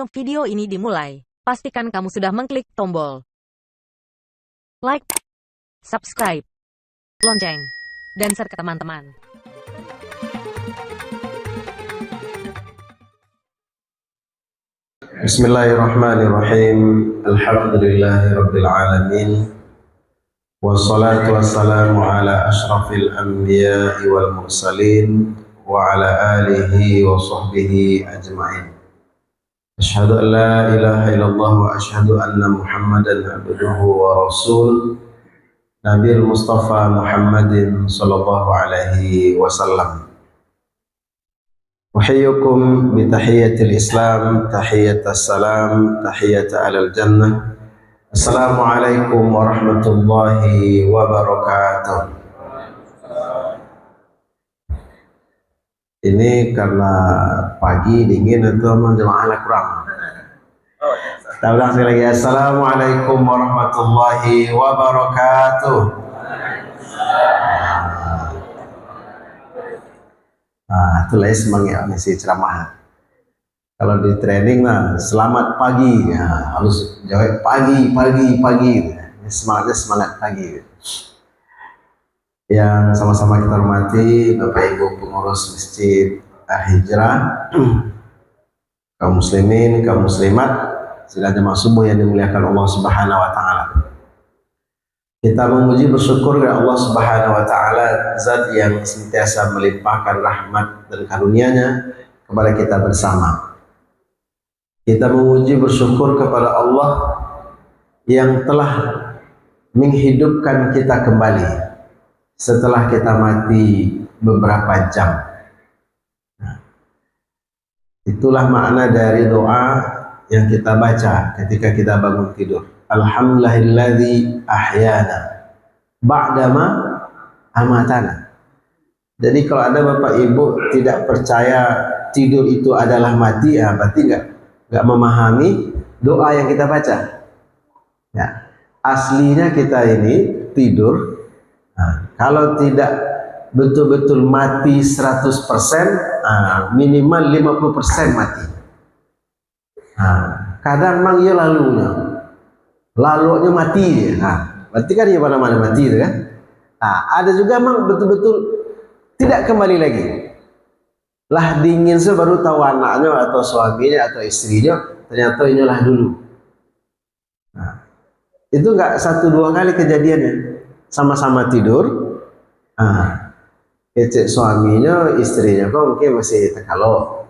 Sebelum video ini dimulai, pastikan kamu sudah mengklik tombol like, subscribe, lonceng, dan share ke teman-teman. Bismillahirrahmanirrahim. Alhamdulillahirabbil alamin. Wassalatu wassalamu ala asyrafil anbiya'i wal mursalin wa ala alihi wa sahbihi ajma'in. Asyhadu an la ilaha illallah wa asyhadu anna Muhammadan abduhu wa rasul. Nabiul Mustafa Muhammadin sallallahu alaihi wasallam. Uhayyukum bi tahiyyatil Islam, tahiyyatas salam, tahiyyata alal jannah. Assalamualaikum warahmatullahi wabarakatuh. Ini karena pagi dingin atau jemaah kurang. Kita ulang sekali lagi. Assalamualaikum warahmatullahi wabarakatuh. Itulah semangat misi ceramah. Kalau di training selamat pagi, harus jawab pagi. Semangat pagi. Yang sama-sama kita hormati Bapak Ibu pengurus Masjid Al-Hijrah, kaum muslimin, kaum muslimat, sidang jemaah subuh yang dimuliakan Allah Subhanahu wa taala. Kita memuji bersyukur kepada Allah Subhanahu wa taala, zat yang senantiasa melimpahkan rahmat dan karunia-Nya kepada kita bersama. Kita memuji bersyukur kepada Allah yang telah menghidupkan kita kembali setelah kita mati beberapa jam. Itulah makna dari doa yang kita baca ketika kita bangun tidur. Alhamdulillahilladzi ahyana ba'dama amatana. Jadi kalau ada Bapak Ibu tidak percaya tidur itu adalah mati, berarti enggak memahami doa yang kita baca. Ya, aslinya kita ini tidur. Kalau tidak betul-betul mati 100%, minimal 50% mati. Kadang memang ia lalunya mati. Berarti kan ia mana-mana mati itu kan. Ada juga memang betul-betul tidak kembali lagi. Lah dingin baru tahu anaknya atau suaminya atau istrinya, ternyata inilah dulu. Itu enggak 1-2 kali kejadiannya. Sama-sama tidur, kecek suaminya, istrinya kok mungkin masih terkalo,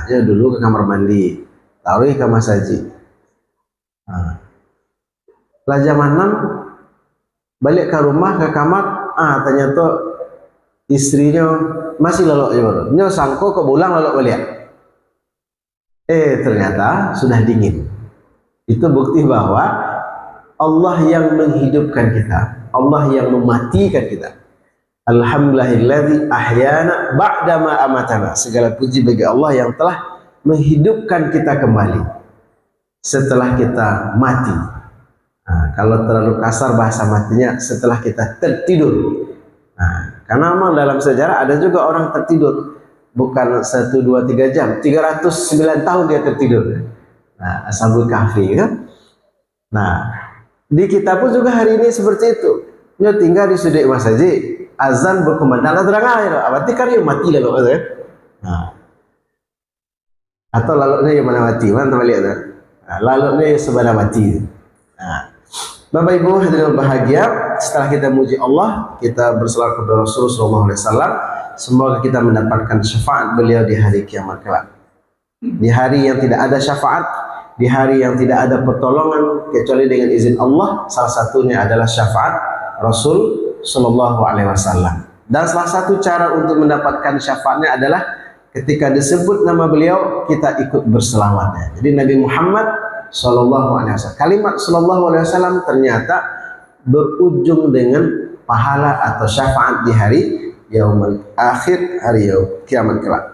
dia dulu ke kamar mandi, taruh ke kamar saji. Lah jam 6 balik ke rumah ke kamar, ternyata istrinya masih lelok aja baru. Nyo sangko kok pulang lelok balik. Ternyata sudah dingin. Itu bukti bahwa Allah yang menghidupkan kita, Allah yang mematikan kita. Alhamdulillahilladzi ahyana ba'dama amatana. Segala puji bagi Allah yang telah menghidupkan kita kembali setelah kita mati. Kalau terlalu kasar bahasa matinya setelah kita tertidur. Karena memang dalam sejarah ada juga orang tertidur bukan 1, 2, 3 jam, 309 tahun dia tertidur. Ashabul Kahfi kan. Di kita pun juga hari ini seperti itu. Dia tinggal di sudut masjid, azan berkumandang terang air. Berarti kan dia mati lalu ya. Atau lalu dia mana mati? Mana kita lihat lalu dia sebenarnya mati. Bapak Ibu hadirin bahagia, setelah kita muji Allah, kita berselawat kepada Rasulullah SAW. Semoga kita mendapatkan syafaat beliau di hari kiamat kelak. Di hari yang tidak ada syafaat, di hari yang tidak ada pertolongan kecuali dengan izin Allah, salah satunya adalah syafaat Rasul Sallallahu Alaihi Wasallam. Dan salah satu cara untuk mendapatkan syafaatnya adalah ketika disebut nama beliau kita ikut berselawatnya. Jadi Nabi Muhammad Sallallahu Alaihi Wasallam, kalimat Sallallahu Alaihi Wasallam ternyata berujung dengan pahala atau syafaat di hari yaumul akhir, hari kiamat kelak.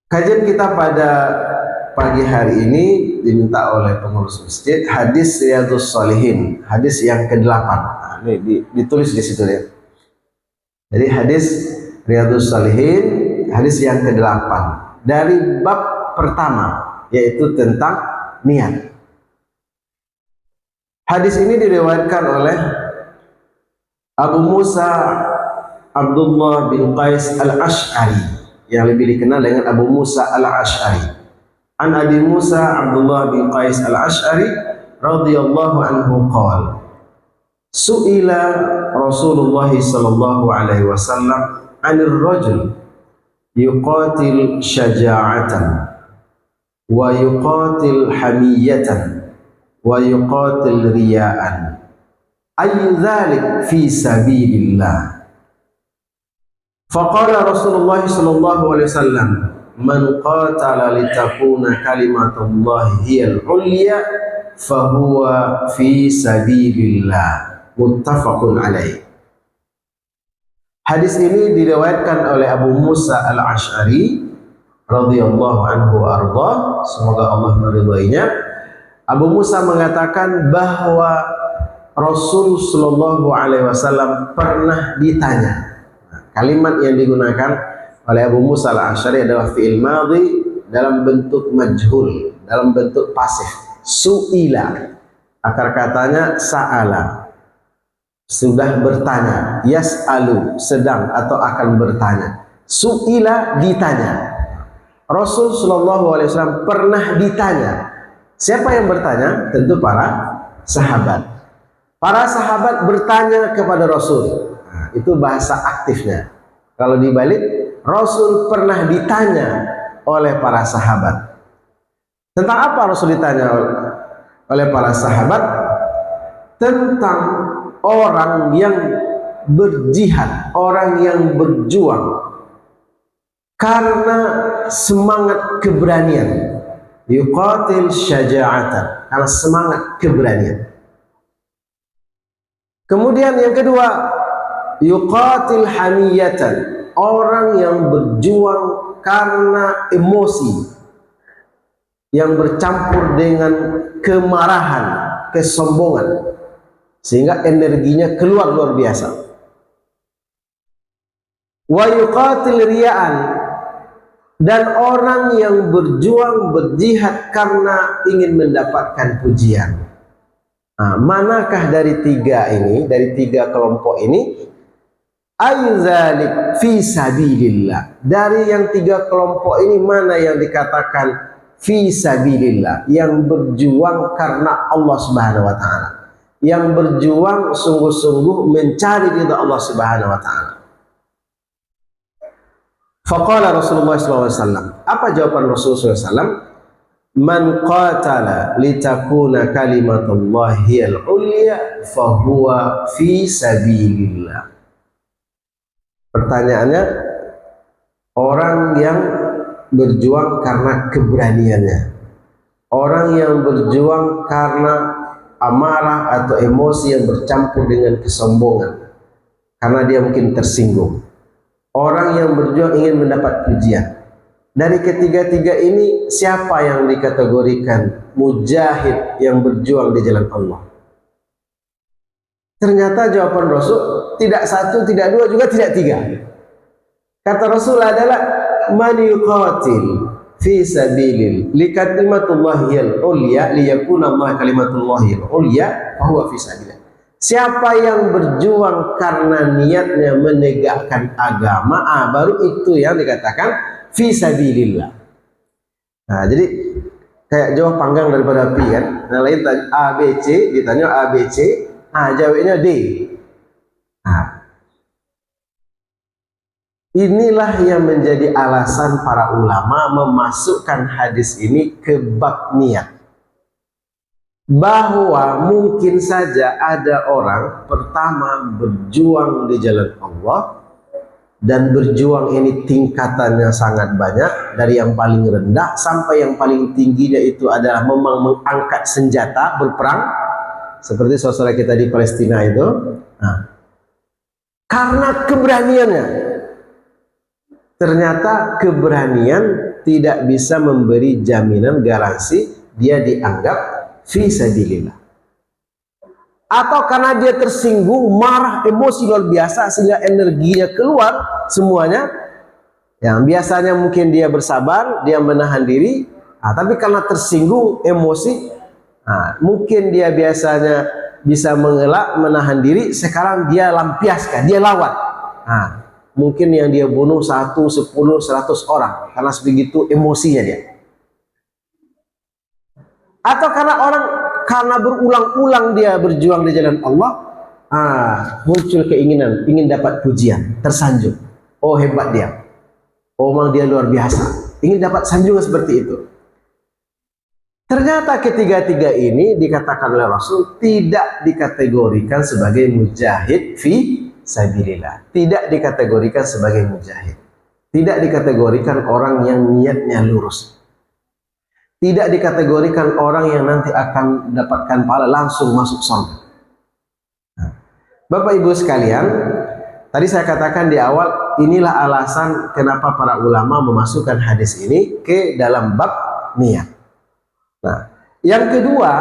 Kajian kita pada pagi hari ini diminta oleh pengurus masjid hadis Riyadhus Shalihin, hadis yang ke-8. Ini ditulis di situ ya. Jadi hadis Riyadhus Shalihin, hadis yang ke-8 dari bab pertama, yaitu tentang niat. Hadis ini diriwayatkan oleh Abu Musa Abdullah bin Qais al-Ash'ari, yang lebih dikenal dengan Abu Musa al-Ash'ari. An Abi Musa Abdullah bin Qais al-Ash'ari radhiyallahu anhu qala, su'ila Rasulullah sallallahu alaihi wasallam 'anil rajul yuqatil syaja'atan wa yuqatil hamiyatan wa yuqatil riya'an, ayyu dzalik fi sabilillah. Faqala Rasulullah sallallahu alaihi wasallam, man qatala litakuna kalimatullahi hiyal ulya fahuwa fi sabilillah. Muttafaqun alaih. Hadis ini diriwayatkan oleh Abu Musa al-Ash'ari radhiyallahu anhu arda, semoga Allah meridainya. Abu Musa mengatakan bahwa Rasul sallallahu alaihi wasallam pernah ditanya. Kalimat yang digunakan oleh Abu Musa al-Ash'ari adalah fi'il madhi dalam bentuk majhul, dalam bentuk pasif. Su'ila, akar katanya sa'ala, sudah bertanya. Yas'alu, sedang atau akan bertanya. Su'ila, ditanya. Rasul sallallahu alaihi wasallam pernah ditanya. Siapa yang bertanya? Tentu para sahabat. Para sahabat bertanya kepada Rasul. Nah, itu bahasa aktifnya. Kalau dibalik, Rasul pernah ditanya oleh para sahabat. Tentang apa Rasul ditanya oleh para sahabat? Tentang orang yang berjihad, orang yang berjuang karena semangat keberanian. Yuqatil syaja'atan, karena semangat keberanian. Kemudian yang kedua, yuqatil hamiyatan, orang yang berjuang karena emosi yang bercampur dengan kemarahan, kesombongan, sehingga energinya keluar luar biasa. Wa yuqatil riya'an, dan orang yang berjuang berjihad karena ingin mendapatkan pujian. Nah, manakah dari tiga ini, dari tiga kelompok ini? Ayzalik fi sabilillah. Dari yang tiga kelompok ini, mana yang dikatakan fi sabilillah, yang berjuang karena Allah Subhanahu wa taala, yang berjuang sungguh-sungguh mencari ridha Allah Subhanahu wa taala? Faqala Rasulullah SAW. Apa jawaban Rasulullah SAW? Man qatala litakuna kalimatullahi al-ulya fahuwa fi sabilillah. Pertanyaannya, orang yang berjuang karena keberaniannya, orang yang berjuang karena amarah atau emosi yang bercampur dengan kesombongan, karena dia mungkin tersinggung. Orang yang berjuang ingin mendapat pujian. Dari ketiga-tiga ini, siapa yang dikategorikan mujahid yang berjuang di jalan Allah? Ternyata jawaban Rasul tidak satu, tidak dua, juga tidak tiga. Kata Rasul adalah man yuqatil fi sabilil li kalimatullahi al-ulya liyakuna Allah kalimatullahi al-ulya fa huwa fi sabilillah. Siapa yang berjuang karena niatnya menegakkan agama, baru itu yang dikatakan fi sabilillah. Nah, jadi kayak jauh panggang daripada api kan. Nah, lain tanya A B C, ditanya A B C, jawabnya D. Nah, inilah yang menjadi alasan para ulama memasukkan hadis ini ke bab niat. Bahwa mungkin saja ada orang pertama berjuang di jalan Allah, dan berjuang ini tingkatannya sangat banyak, dari yang paling rendah sampai yang paling tingginya itu adalah memang mengangkat senjata berperang, seperti saudara kita di Palestina itu. Nah, karena keberaniannya. Ternyata keberanian tidak bisa memberi jaminan garansi dia dianggap fi sabilillah. Atau karena dia tersinggung, marah, emosi luar biasa sehingga energinya keluar semuanya, Yang biasanya mungkin dia bersabar, dia menahan diri, tapi karena tersinggung emosi, mungkin dia biasanya bisa mengelak, menahan diri, sekarang dia lampiaskan, dia lawan. Mungkin yang dia bunuh 1, 10, 100 orang karena sebegitu emosinya dia. Atau karena berulang-ulang dia berjuang di jalan Allah, muncul keinginan, ingin dapat pujian, tersanjung. Oh hebat dia, oh memang dia luar biasa, ingin dapat sanjungan seperti itu. Ternyata ketiga-tiga ini dikatakan oleh Rasul tidak dikategorikan sebagai mujahid fi sabilillah, tidak dikategorikan sebagai mujahid, tidak dikategorikan orang yang niatnya lurus, tidak dikategorikan orang yang nanti akan mendapatkan pahala langsung masuk surga. Bapak Ibu sekalian, tadi saya katakan di awal, inilah alasan kenapa para ulama memasukkan hadis ini ke dalam bab niat. Nah, yang kedua,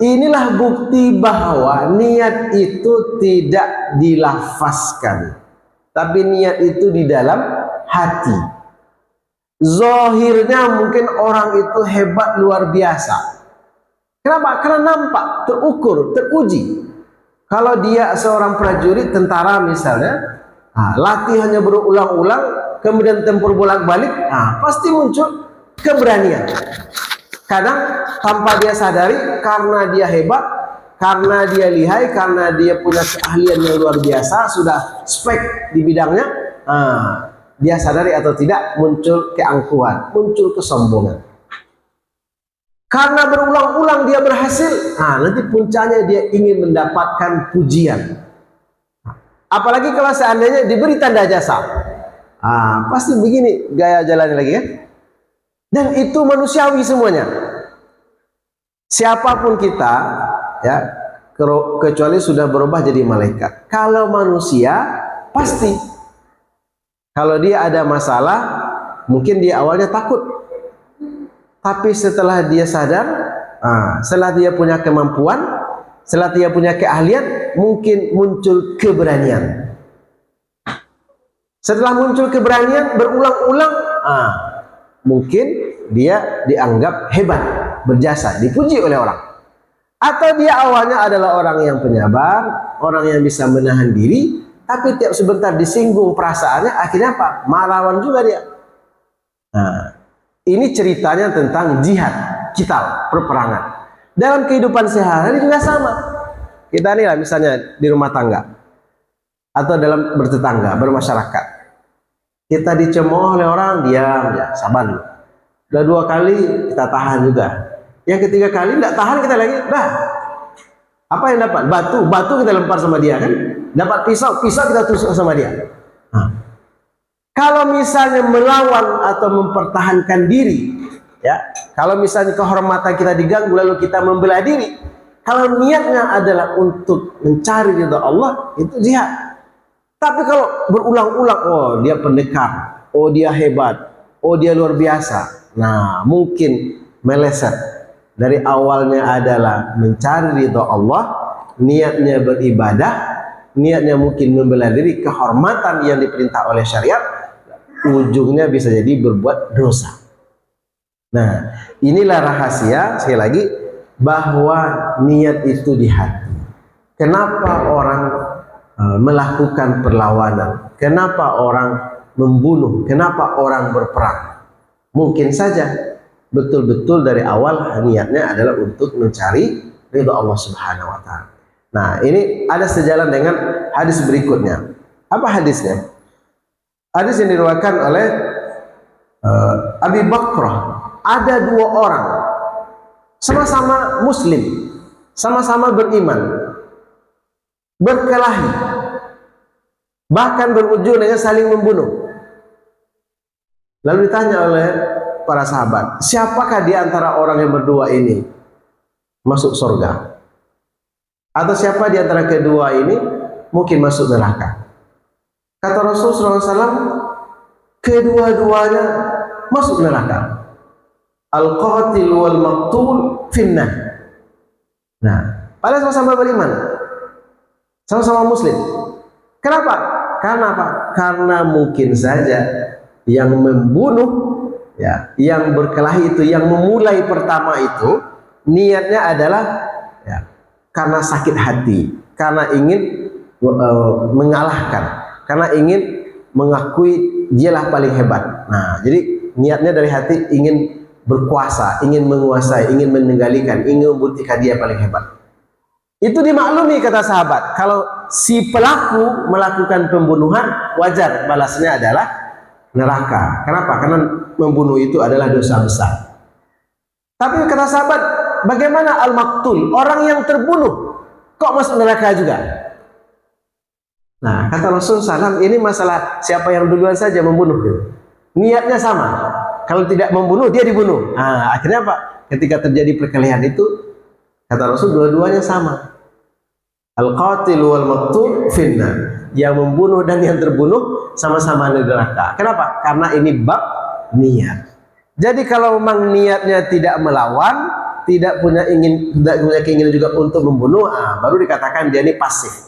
inilah bukti bahwa niat itu tidak dilafazkan, tapi niat itu di dalam hati. Zahirnya mungkin orang itu hebat luar biasa. Kenapa? Karena nampak, terukur, teruji. Kalau dia seorang prajurit tentara misalnya, latihannya berulang-ulang, kemudian tempur bolak-balik, pasti muncul keberanian. Kadang tanpa dia sadari, karena dia hebat, karena dia lihai, karena dia punya keahlian yang luar biasa, sudah spek di bidangnya, dia sadari atau tidak, muncul keangkuhan, muncul kesombongan. Karena berulang-ulang dia berhasil, nanti puncaknya dia ingin mendapatkan pujian. Apalagi kalau seandainya diberi tanda jasa, pasti begini gaya jalannya lagi kan? Dan itu manusiawi semuanya. Siapapun kita, ya, kecuali sudah berubah jadi malaikat. Kalau manusia, pasti. Kalau dia ada masalah, mungkin dia awalnya takut. Tapi setelah dia sadar, setelah dia punya kemampuan, setelah dia punya keahlian, mungkin muncul keberanian. Setelah muncul keberanian berulang-ulang, mungkin dia dianggap hebat, berjasa, dipuji oleh orang. Atau dia awalnya adalah orang yang penyabar, orang yang bisa menahan diri, tapi tiap sebentar disinggung perasaannya, akhirnya apa? Melawan juga dia. Ini ceritanya tentang jihad, qital, perperangan. Dalam kehidupan sehari-hari juga sama. Kita nih lah misalnya di rumah tangga atau dalam bertetangga, bermasyarakat. Kita dicemooh oleh orang, diam, ya, sabar dulu. Udah 2 kali kita tahan juga. Yang ketiga kali tidak tahan kita lagi, apa yang dapat? Batu kita lempar sama dia kan? Dapat pisau kita tusuk sama dia. Kalau misalnya melawan atau mempertahankan diri, ya, kalau misalnya kehormatan kita diganggu lalu kita membela diri, kalau niatnya adalah untuk mencari ridha Allah, itu jihad. Tapi kalau berulang-ulang, oh dia pendekar, oh dia hebat, oh dia luar biasa, mungkin meleset. Dari awalnya adalah mencari ridha Allah, niatnya beribadah, niatnya mungkin membela diri, kehormatan yang diperintah oleh syariat, ujungnya bisa jadi berbuat dosa. Inilah rahasia, sekali lagi, bahwa niat itu di hati. Kenapa orang melakukan perlawanan? Kenapa orang membunuh? Kenapa orang berperang? Mungkin saja betul-betul dari awal niatnya adalah untuk mencari ridha Allah Subhanahu wa Ta'ala. Ini ada sejalan dengan hadis berikutnya. Apa hadisnya? Hadis yang diriwayatkan oleh Abi Bakrah. Ada 2 orang sama-sama muslim, sama-sama beriman, berkelahi, bahkan berujung dengan saling membunuh. Lalu ditanya oleh para sahabat, siapakah di antara orang yang berdua ini masuk surga? Atau siapa di antara kedua ini mungkin masuk neraka? Kata Rasulullah SAW, kedua-duanya masuk neraka. Al-qatil wal maqtul finnah. Padahal sama-sama beriman, sama-sama muslim. Kenapa? Karena apa? Karena mungkin saja yang membunuh, ya, yang berkelahi itu, yang memulai pertama itu niatnya adalah ya, karena sakit hati, karena ingin mengalahkan, karena ingin mengakui dialah paling hebat. Nah, jadi niatnya dari hati ingin berkuasa, ingin menguasai, ingin mengendalikan, ingin membuktikan dia paling hebat. Itu dimaklumi kata sahabat. Kalau si pelaku melakukan pembunuhan, wajar balasnya adalah neraka. Kenapa? Karena membunuh itu adalah dosa besar. Tapi kata sahabat, bagaimana al-maktul, orang yang terbunuh kok masuk neraka juga? Nah, kata Rasul SAW, ini masalah siapa yang duluan saja membunuh. Niatnya sama. Kalau tidak membunuh, dia dibunuh. Nah, akhirnya apa? Ketika terjadi perkelahian itu, kata Rasul, dua-duanya sama. Al-qatil wal maktul finnar. Yang membunuh dan yang terbunuh sama-sama di neraka. Kenapa? Karena ini bab niat. Jadi kalau memang niatnya tidak melawan, tidak punya keinginan juga untuk membunuh, baru dikatakan dia ini pasif.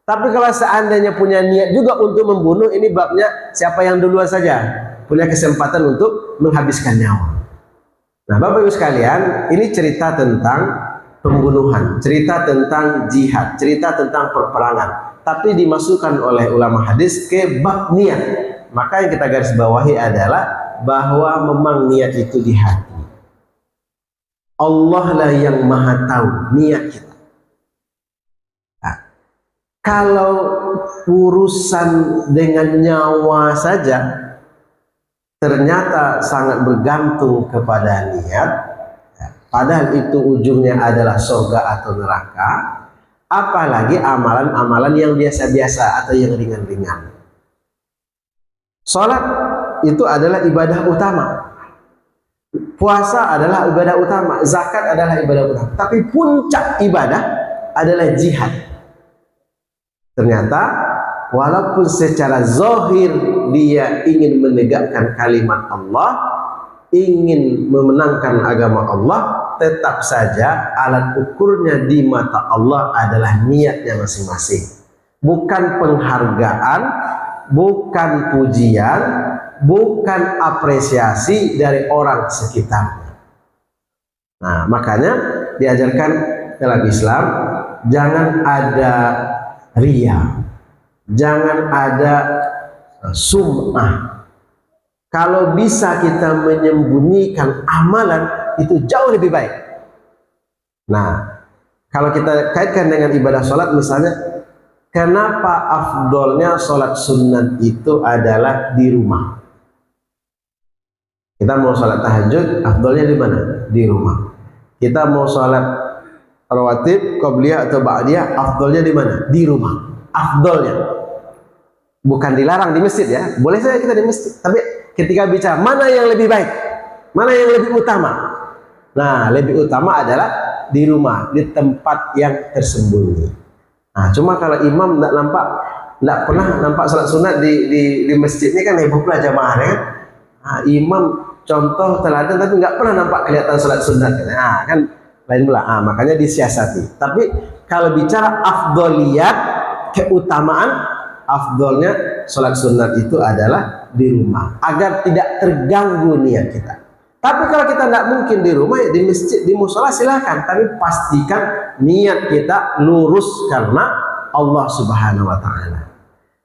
Tapi kalau seandainya punya niat juga untuk membunuh, ini babnya siapa yang duluan saja punya kesempatan untuk menghabiskan nyawa. Nah, Bapak Ibu sekalian, ini cerita tentang pembunuhan, cerita tentang jihad, cerita tentang perperangan, tapi dimasukkan oleh ulama hadis ke bab niat. Maka yang kita garis bawahi adalah bahwa memang niat itu di hati. Allah lah yang maha tahu niat kita. Nah, kalau urusan dengan nyawa saja ternyata sangat bergantung kepada niat, padahal itu ujungnya adalah surga atau neraka, apalagi amalan-amalan yang biasa-biasa atau yang ringan-ringan. Sholat itu adalah ibadah utama, puasa adalah ibadah utama, zakat adalah ibadah utama, tapi puncak ibadah adalah jihad. Ternyata walaupun secara zahir dia ingin menegakkan kalimat Allah, ingin memenangkan agama Allah, tetap saja alat ukurnya di mata Allah adalah niatnya masing-masing. Bukan penghargaan, bukan pujian, bukan apresiasi dari orang sekitarnya. Nah, makanya diajarkan dalam Islam, jangan ada riya, jangan ada sum'ah. Kalau bisa kita menyembunyikan amalan, itu jauh lebih baik. Nah, kalau kita kaitkan dengan ibadah sholat misalnya, kenapa afdolnya sholat sunat itu adalah di rumah? Kita mau sholat tahajud, afdolnya di mana? Di rumah. Kita mau sholat rawatib, qobliyah atau ba'diyah, afdolnya di mana? Di rumah. Afdolnya. Bukan dilarang di masjid ya, boleh saja kita di masjid. Tapi ketika bicara mana yang lebih baik, mana yang lebih utama, nah lebih utama adalah di rumah, di tempat yang tersembunyi. Nah, cuma kalau imam tidak pernah nampak salat sunat di masjid ini kan heboh pula jamaahnya kan. Nah, imam contoh teladan tapi nggak pernah nampak kelihatan salat sunat. Nah, kan lain pula. Nah, makanya disiasati. Tapi kalau bicara afdoliyat, keutamaan, afdolnya sholat sunat itu adalah di rumah agar tidak terganggu niat kita. Tapi kalau kita tidak mungkin di rumah, ya di masjid, di musola silahkan, tapi pastikan niat kita lurus karena Allah Subhanahu wa Ta'ala.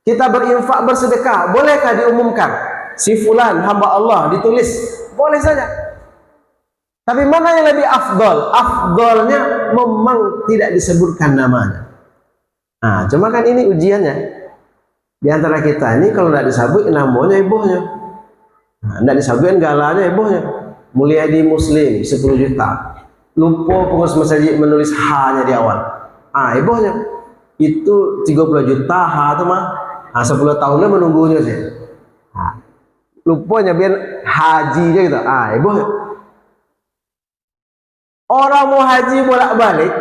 Kita berinfak, bersedekah, bolehkah diumumkan si fulan hamba Allah, ditulis? Boleh saja. Tapi mana yang lebih afdol? Afdolnya memang tidak disebutkan namanya. Nah, cuma kan ini ujiannya. Di antara kita ini kalau tidak disabut namanya ibuhnya, nah, tidak disabut galanya ibuhnya. Mulyadi Muslim 10 juta, lupa pengurus masjid menulis H-nya di awal. Ibuhnya itu 30 juta H itu mah. 10 tahunnya menunggunya sih. Lupanya biar hajinya gitu. Ibuhnya. Orang mau haji bolak-balik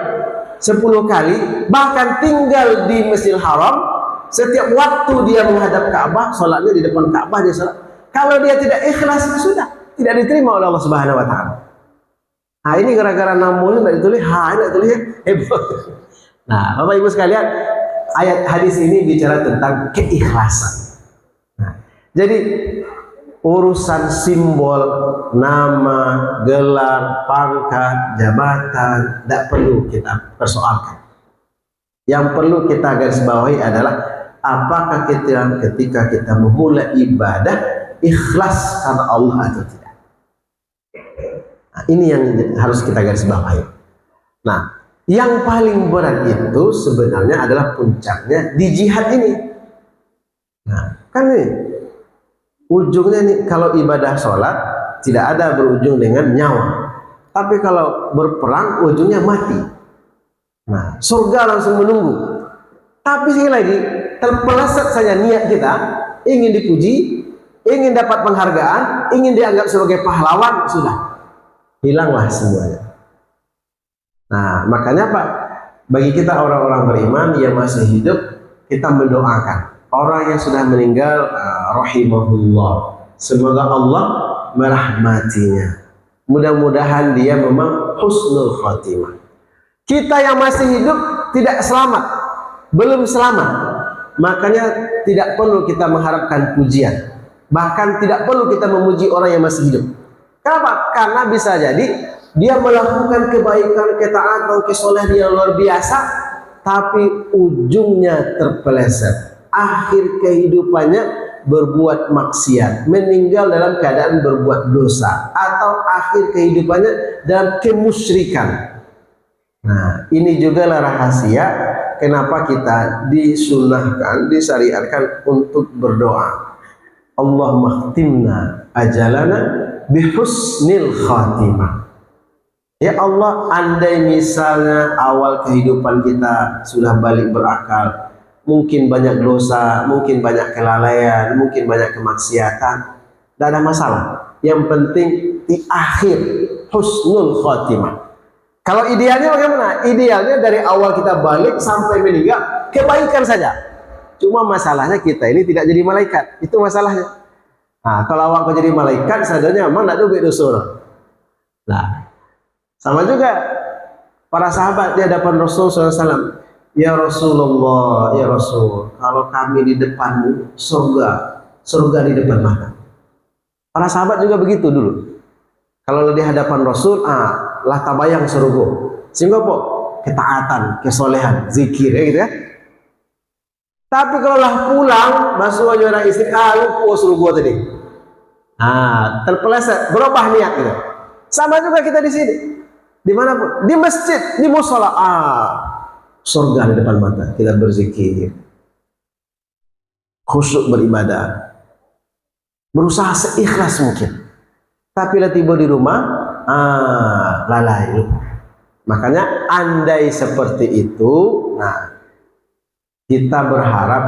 10 kali, bahkan tinggal di Masjidil Haram. Setiap waktu dia menghadap Ka'bah, sholatnya di depan Ka'bah dia sholat. Kalau dia tidak ikhlas, sudah tidak diterima oleh Allah Subhanahu wa Ta'ala. Nah, ini gara-gara namanya tidak ditulis, tidak ditulis. Nah, Bapak Ibu sekalian, ayat hadis ini bicara tentang keikhlasan. Nah, jadi urusan simbol, nama, gelar, pangkat, jabatan, tidak perlu kita persoalkan. Yang perlu kita garis bawahi adalah apakah ketika kita memulai ibadah ikhlas karena Allah atau tidak. Nah, ini yang harus kita garis bawahi. Nah, yang paling berat itu sebenarnya adalah puncaknya di jihad ini. Nah, kan nih ujungnya nih, kalau ibadah sholat tidak ada berujung dengan nyawa, tapi kalau berperang ujungnya mati. Nah, surga langsung menunggu. Tapi sekali lagi, terpeleset saja niat kita ingin dipuji, ingin dapat penghargaan, ingin dianggap sebagai pahlawan, sudah hilanglah semuanya. Nah, makanya Pak, bagi kita orang-orang beriman yang masih hidup, kita mendoakan orang yang sudah meninggal, rahimahullah, semoga Allah merahmatinya. Mudah-mudahan dia memang husnul khotimah. Kita yang masih hidup tidak selamat, belum selamat, makanya tidak perlu kita mengharapkan pujian, bahkan tidak perlu kita memuji orang yang masih hidup. Kenapa? Karena bisa jadi dia melakukan kebaikan, ketaatan, kesolehan yang luar biasa, tapi ujungnya terpeleset. Akhir kehidupannya berbuat maksiat, meninggal dalam keadaan berbuat dosa, atau akhir kehidupannya dalam kemusyrikan. Nah, ini juga lah rahasia kenapa kita disunahkan, disyariatkan untuk berdoa. Allahumma khtimna ajalana bihusnil khatimah. Ya Allah, andai misalnya awal kehidupan kita sudah balik berakal, mungkin banyak dosa, mungkin banyak kelalaian, mungkin banyak kemaksiatan, tidak ada masalah. Yang penting di akhir husnul khatimah. Kalau idealnya bagaimana? Idealnya dari awal kita balik sampai meninggal kebaikan saja. Cuma masalahnya kita ini tidak jadi malaikat, itu masalahnya. Nah, kalau awak jadi malaikat, sadarnya memang tidak ada dosa. Nah, sama juga para sahabat di hadapan Rasulullah SAW. Ya Rasulullah, ya Rasul, kalau kami di depanmu, surga di depan mata. Para sahabat juga begitu dulu. Kalau di hadapan Rasul, lah tabayang surga. Sehingga kok ketaatan, kesolehan, zikir, ya gitu ya. Tapi kalau lah pulang, masuk aja orang istri, lupa surga tadi. Terpeleset, berubah niat gitu. Sama juga kita di sini. Dimanapun, di masjid, di musola, surga di depan mata. Kita berzikir, khusyuk beribadah, berusaha seikhlas mungkin. Tapi lah tiba di rumah, lalai. Makanya andai seperti itu, nah kita berharap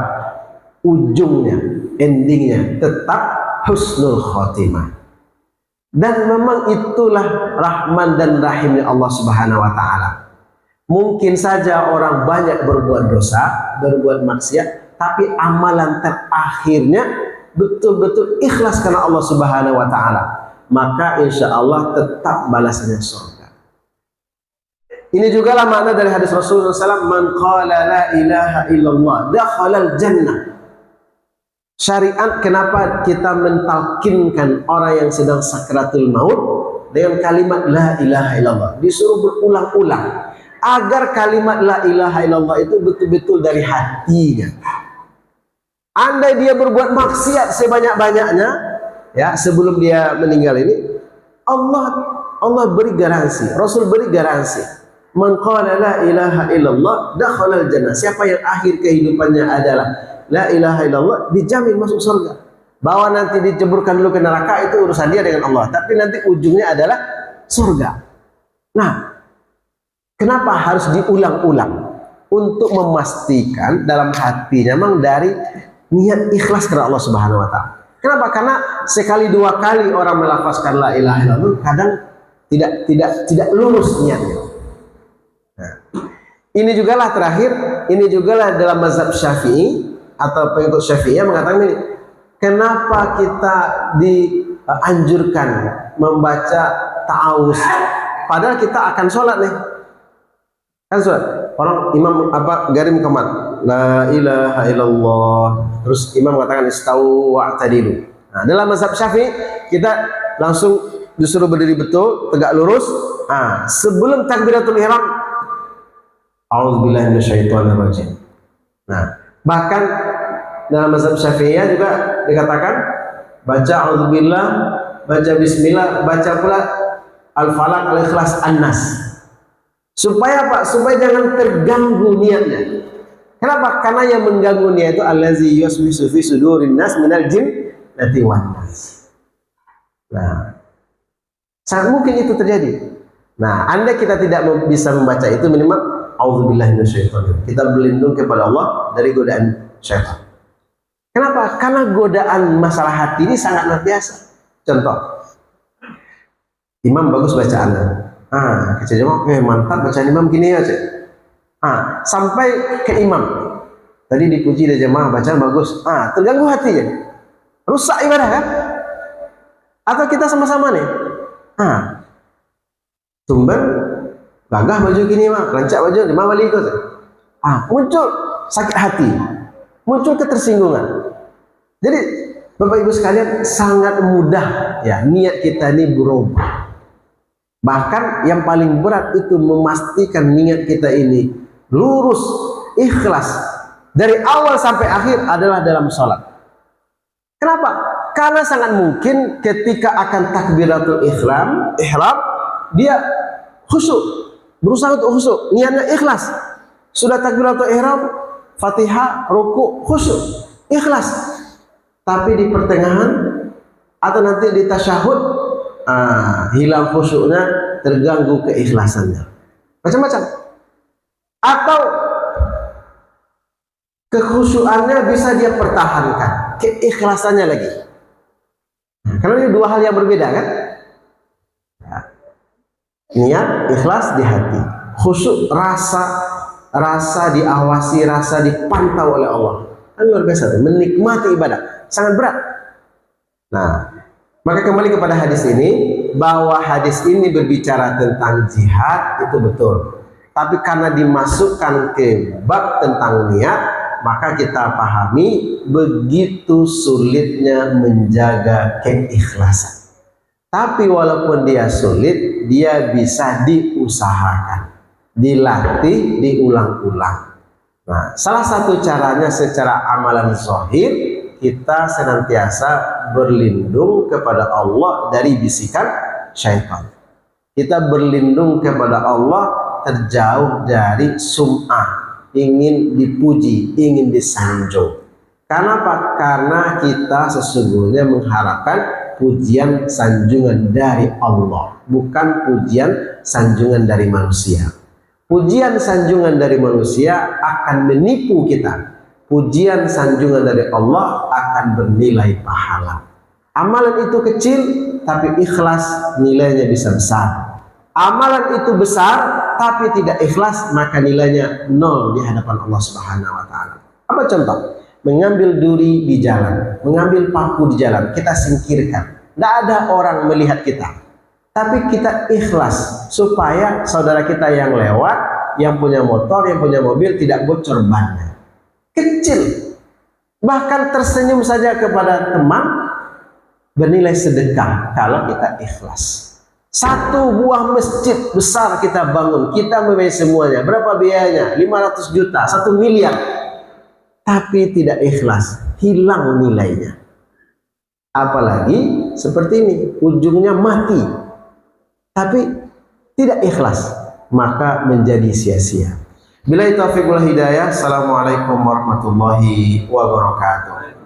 ujungnya, endingnya tetap husnul khotimah. Dan memang itulah rahman dan rahimnya Allah Subhanahu wa Ta'ala. Mungkin saja orang banyak berbuat dosa, berbuat maksiat, tapi amalan terakhirnya betul-betul ikhlas karena Allah Subhanahu wa Ta'ala, maka insya Allah tetap balasannya surga. Ini juga lah makna dari hadis Rasulullah SAW, man qala la ilaha illallah dakhalal jannah. Syariat kenapa kita mentalkinkan orang yang sedang sakratul maut dengan kalimat la ilaha illallah, disuruh berulang-ulang agar kalimat la ilaha illallah itu betul-betul dari hatinya. Andai dia berbuat maksiat sebanyak-banyaknya, ya, sebelum dia meninggal ini, Allah beri garansi, Rasul beri garansi, man qala la ilaha illallah dakhalal jannah. Siapa yang akhir kehidupannya adalah la ilaha illallah, dijamin masuk surga. Bahwa nanti diceburkan dulu ke neraka itu urusan dia dengan Allah, tapi nanti ujungnya adalah surga. Nah, kenapa harus diulang-ulang? Untuk memastikan dalam hatinya memang dari niat ikhlas karena Allah Subhanahu wa Ta'ala. Kenapa? Karena sekali dua kali orang melafazkan la ilaha illallah, kadang tidak lurus niatnya. Nah, ini jugalah terakhir, ini jugalah dalam mazhab Syafi'i atau pengikut Syafi'iyah mengatakan ini, kenapa kita dianjurkan membaca ta'awuz padahal kita akan sholat nih, kan sholat orang imam garim kemat la ilaha illallah, terus imam mengatakan istau wa'tadilu, Nah, dalam mazhab Syafi'i kita langsung disuruh berdiri betul, tegak lurus. Sebelum takbiratul ihram, a'udzubillahi minasyaitonirrajim. Nah, bahkan dalam mazhab Syafi'iyah juga dikatakan baca a'udzubillah, baca bismillah, baca pula al-falaq, al-ikhlas, an-nas. Supaya apa? Supaya jangan terganggu niatnya. Kenapa? Karena yang mengganggu niat itu allazi yusmisu fi sudurin nas minal jinnati wan nas. Nah, sangat mungkin itu terjadi. Nah, andai kita tidak bisa membaca itu, minimal auzubillahi minasyaitonir. Kita berlindung kepada Allah dari godaan syaitan. Kenapa? Karena godaan masalah hati ini sangat luar biasa. Contoh, imam bagus bacaannya. Kecil jemaah, mantap bacaan imam gini aja. Sampai ke imam. Tadi dipuji dari jemaah bacaan bagus. Terganggu hatinya. Rusak ibadah kan? Atau kita sama-sama nih. Tumben gagah baju gini mah, rancak baju di mana balik itu. Muncul sakit hati. Muncul ketersinggungan. Jadi Bapak Ibu sekalian, sangat mudah ya niat kita ini berubah. Bahkan yang paling berat itu memastikan niat kita ini lurus, ikhlas dari awal sampai akhir adalah dalam sholat. Kenapa? Karena sangat mungkin ketika akan takbiratul ihram dia khusyuk, berusaha untuk khusyuk, niatnya ikhlas. Sudah takbiratul ihram, Fatihah, ruku, khusyuk, ikhlas. Tapi di pertengahan atau nanti di tasyahud hilang khusyuknya, terganggu keikhlasannya, macam-macam. Atau kekhusyukannya bisa dia pertahankan, keikhlasannya lagi. Karena ini dua hal yang berbeda kan? Niat ikhlas di hati, khusyuk rasa diawasi, rasa dipantau oleh Allah. Kan luar biasa, menikmati ibadah sangat berat. Nah, maka kembali kepada hadis ini, bahwa hadis ini berbicara tentang jihad itu betul. Tapi karena dimasukkan ke bab tentang niat, maka kita pahami begitu sulitnya menjaga keikhlasan. Tapi walaupun dia sulit, dia bisa diusahakan, dilatih, diulang-ulang. Nah, salah satu caranya secara amalan zahir, kita senantiasa berlindung kepada Allah dari bisikan syaitan. Kita berlindung kepada Allah terjauh dari sum'ah, ingin dipuji, ingin disanjung. Karena apa? Karena kita sesungguhnya mengharapkan pujian sanjungan dari Allah, bukan pujian sanjungan dari manusia. Pujian sanjungan dari manusia akan menipu kita. Pujian sanjungan dari Allah akan bernilai pahala. Amalan itu kecil, tapi ikhlas nilainya bisa besar. Amalan itu besar, tapi tidak ikhlas, maka nilainya nol di hadapan Allah Subhanahu wa Ta'ala. Apa contoh? Mengambil duri di jalan, mengambil paku di jalan, kita singkirkan. Tidak ada orang melihat kita, tapi kita ikhlas supaya saudara kita yang lewat, yang punya motor, yang punya mobil tidak bocor bannya. Kecil, bahkan tersenyum saja kepada teman bernilai sedekah kalau kita ikhlas. Satu buah masjid besar kita bangun, kita membayar semuanya. Berapa biayanya? 500 juta, 1 miliar. Tapi tidak ikhlas, hilang nilainya. Apalagi seperti ini, ujungnya mati, tapi tidak ikhlas, maka menjadi sia-sia. Billahi taufiq wal hidayah. Assalamualaikum warahmatullahi wabarakatuh.